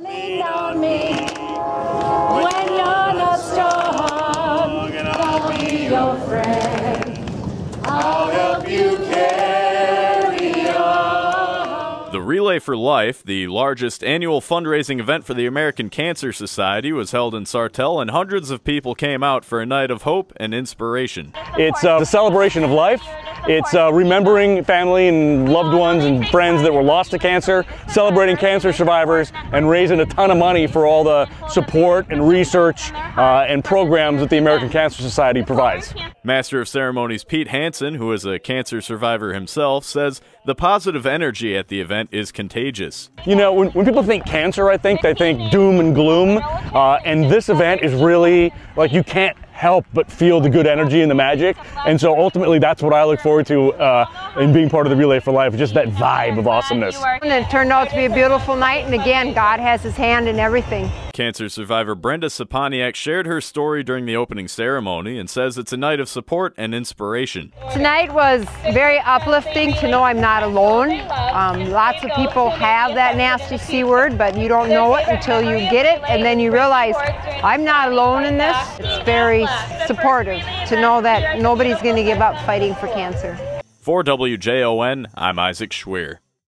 Lean on me when you're not strong, and I'll be your friend. I'll help you carry on. The Relay for Life, the largest annual fundraising event for the American Cancer Society, was held in Sartell, and hundreds of people came out for a night of hope and inspiration. It's the celebration of life. It's remembering family and loved ones and friends that were lost to cancer, celebrating cancer survivors, and raising a ton of money for all the support and research and programs that the American Cancer Society provides. Master of Ceremonies Pete Hansen, who is a cancer survivor himself, says the positive energy at the event is contagious. You know, when people think cancer, I think they think doom and gloom, and this event is really, like, you can't help but feel the good energy and the magic, and so ultimately that's what I look forward to in being part of the Relay for Life, just that vibe of awesomeness. And it turned out to be a beautiful night, and again, God has his hand in everything. Cancer survivor Brenda Saponiak shared her story during the opening ceremony and says it's a night of support and inspiration. Tonight was very uplifting to know I'm not alone. Lots of people have that nasty C word, but you don't know it until you get it, and then you realize I'm not alone in this. It's very supportive to know that nobody's going to give up fighting for cancer. For WJON, I'm Isaac Schweer.